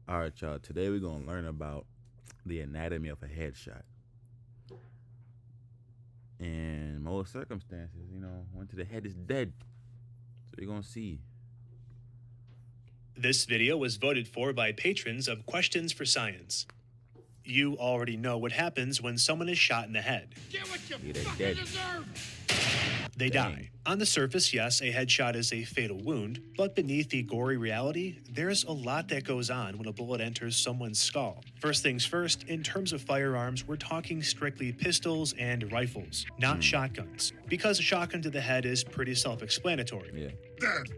All right, y'all. Today we're gonna learn about the anatomy of a headshot. In most circumstances, one to the head is dead. So we're gonna see. This video was voted for by patrons of Questions for Science. You already know what happens when someone is shot in the head. Get what you they fucking dead. deserve! They Dang. die. On the surface, yes, a headshot is a fatal wound, but beneath the gory reality, there's a lot that goes on when a bullet enters someone's skull. First things first, in terms of firearms, we're talking strictly pistols and rifles, not shotguns, because a shotgun to the head is pretty self-explanatory. Yeah. Dead!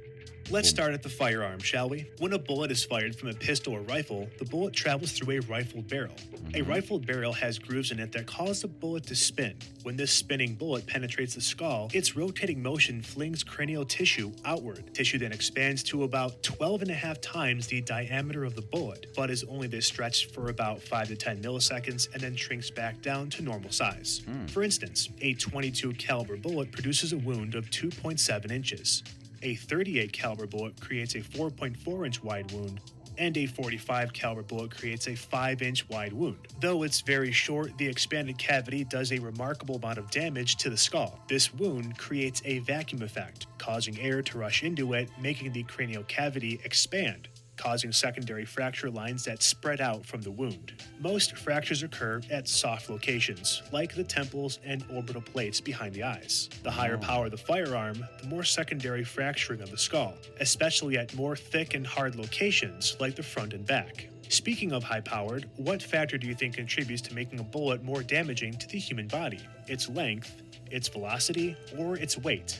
Let's start at the firearm, shall we? When a bullet is fired from a pistol or rifle, the bullet travels through a rifled barrel. A rifled barrel has grooves in it that cause the bullet to spin. When this spinning bullet penetrates the skull, its rotating motion flings cranial tissue outward. Tissue then expands to about 12 and a half times the diameter of the bullet, but is only this stretched for about 5 to 10 milliseconds and then shrinks back down to normal size. For instance, a .22 caliber bullet produces a wound of 2.7 inches. A .38 caliber bullet creates a 4.4 inch wide wound, and a .45 caliber bullet creates a 5 inch wide wound. Though it's very short, the expanded cavity does a remarkable amount of damage to the skull. This wound creates a vacuum effect, causing air to rush into it, making the cranial cavity expand, causing secondary fracture lines that spread out from the wound. Most fractures occur at soft locations, like the temples and orbital plates behind the eyes. The higher power the firearm, the more secondary fracturing of the skull, especially at more thick and hard locations like the front and back. Speaking of high-powered, what factor do you think contributes to making a bullet more damaging to the human body? Its length, its velocity, or its weight?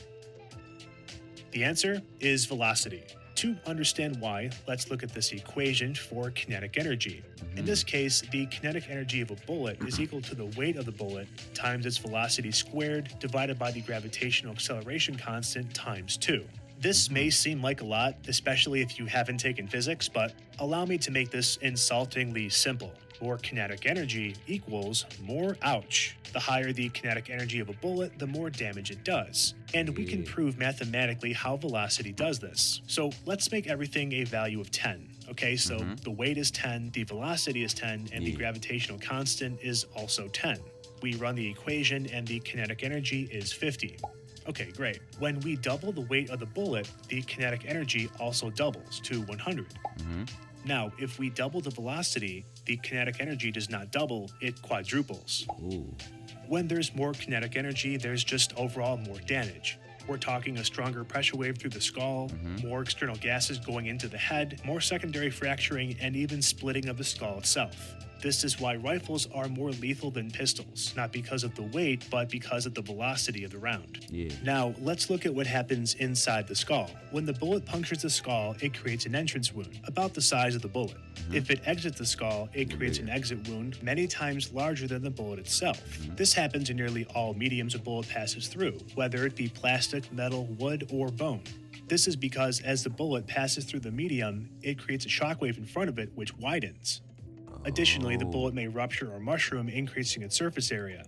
The answer is velocity. To understand why, let's look at this equation for kinetic energy. In this case, the kinetic energy of a bullet is equal to the weight of the bullet times its velocity squared divided by the gravitational acceleration constant times 2. This may seem like a lot, especially if you haven't taken physics, but allow me to make this insultingly simple. More kinetic energy equals more ouch. The higher the kinetic energy of a bullet, the more damage it does. And we can prove mathematically how velocity does this. So let's make everything a value of 10. Okay, so the weight is 10, the velocity is 10, and the gravitational constant is also 10. We run the equation and the kinetic energy is 50. Okay, great. When we double the weight of the bullet, the kinetic energy also doubles to 100. Now, if we double the velocity, the kinetic energy does not double, it quadruples. Ooh. When there's more kinetic energy, there's just overall more damage. We're talking a stronger pressure wave through the skull, more external gases going into the head, more secondary fracturing, and even splitting of the skull itself. This is why rifles are more lethal than pistols, not because of the weight, but because of the velocity of the round. Yeah. Now, let's look at what happens inside the skull. When the bullet punctures the skull, it creates an entrance wound, about the size of the bullet. If it exits the skull, it creates an exit wound many times larger than the bullet itself. This happens in nearly all mediums a bullet passes through, whether it be plastic, metal, wood, or bone. This is because as the bullet passes through the medium, it creates a shockwave in front of it which widens. Additionally, the bullet may rupture or mushroom, increasing its surface area.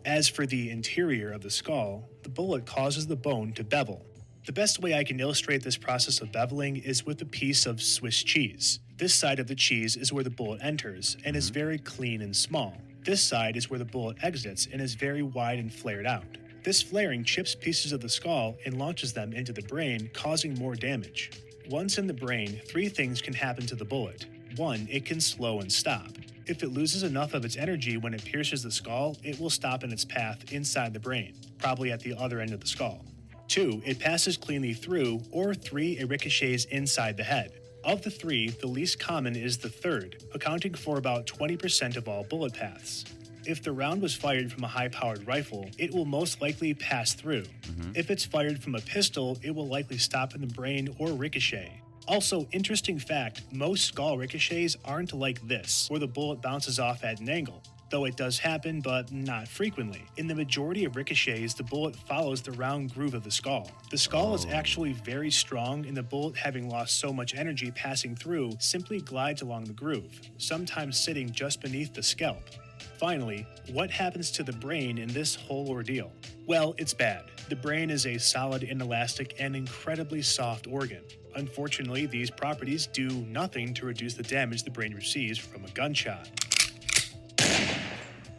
As for the interior of the skull, the bullet causes the bone to bevel. The best way I can illustrate this process of beveling is with a piece of Swiss cheese. This side of the cheese is where the bullet enters and is very clean and small. This side is where the bullet exits and is very wide and flared out. This flaring chips pieces of the skull and launches them into the brain, causing more damage. Once in the brain, 3 things can happen to the bullet. 1, it can slow and stop. If it loses enough of its energy when it pierces the skull, it will stop in its path inside the brain, probably at the other end of the skull. 2, it passes cleanly through, or 3, it ricochets inside the head. Of the 3, the least common is the third, accounting for about 20% of all bullet paths. If the round was fired from a high-powered rifle, it will most likely pass through. If it's fired from a pistol, it will likely stop in the brain or ricochet. Also, interesting fact, most skull ricochets aren't like this, where the bullet bounces off at an angle. Though it does happen, but not frequently. In the majority of ricochets, the bullet follows the round groove of the skull. The skull is actually very strong, and the bullet, having lost so much energy passing through, simply glides along the groove, sometimes sitting just beneath the scalp. Finally, what happens to the brain in this whole ordeal? Well, it's bad. The brain is a solid, inelastic, and incredibly soft organ. Unfortunately, these properties do nothing to reduce the damage the brain receives from a gunshot.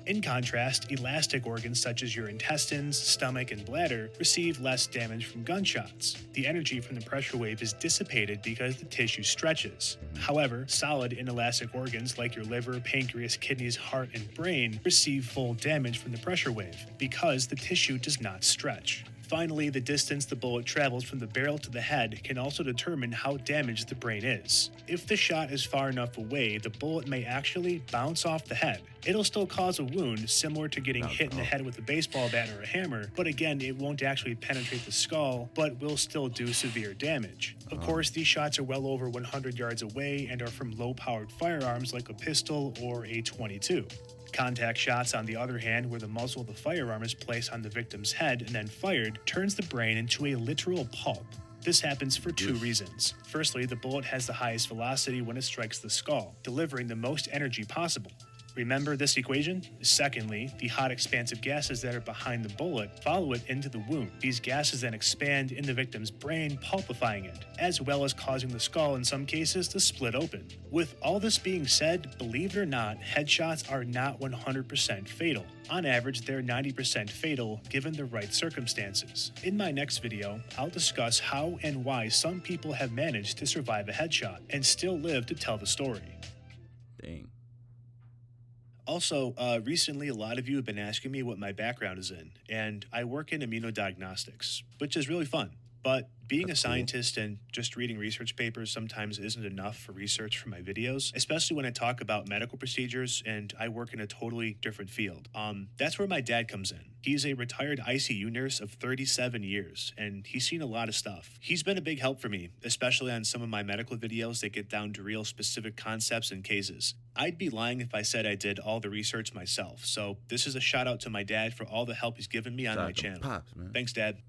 In contrast, elastic organs such as your intestines, stomach, and bladder receive less damage from gunshots. The energy from the pressure wave is dissipated because the tissue stretches. However, solid inelastic organs like your liver, pancreas, kidneys, heart, and brain receive full damage from the pressure wave because the tissue does not stretch. Finally, the distance the bullet travels from the barrel to the head can also determine how damaged the brain is. If the shot is far enough away, the bullet may actually bounce off the head. It'll still cause a wound, similar to getting hit in the head with a baseball bat or a hammer, but again, it won't actually penetrate the skull, but will still do severe damage. Of course, these shots are well over 100 yards away and are from low-powered firearms like a pistol or a .22. Contact shots, on the other hand, where the muzzle of the firearm is placed on the victim's head and then fired, turns the brain into a literal pulp. This happens for two reasons. Firstly, the bullet has the highest velocity when it strikes the skull, delivering the most energy possible. Remember this equation? Secondly, the hot expansive gases that are behind the bullet follow it into the wound. These gases then expand in the victim's brain, pulpifying it, as well as causing the skull in some cases to split open. With all this being said, believe it or not, headshots are not 100% fatal. On average, they're 90% fatal given the right circumstances. In my next video, I'll discuss how and why some people have managed to survive a headshot and still live to tell the story. Dang. Also, recently a lot of you have been asking me what my background is in, and I work in immunodiagnostics, which is really fun. But being a scientist and just reading research papers sometimes isn't enough for research for my videos, especially when I talk about medical procedures and I work in a totally different field. That's where my dad comes in. He's a retired ICU nurse of 37 years, and he's seen a lot of stuff. He's been a big help for me, especially on some of my medical videos that get down to real specific concepts and cases. I'd be lying if I said I did all the research myself, so this is a shout out to my dad for all the help he's given me on my channel. Pops, man. Thanks, Dad.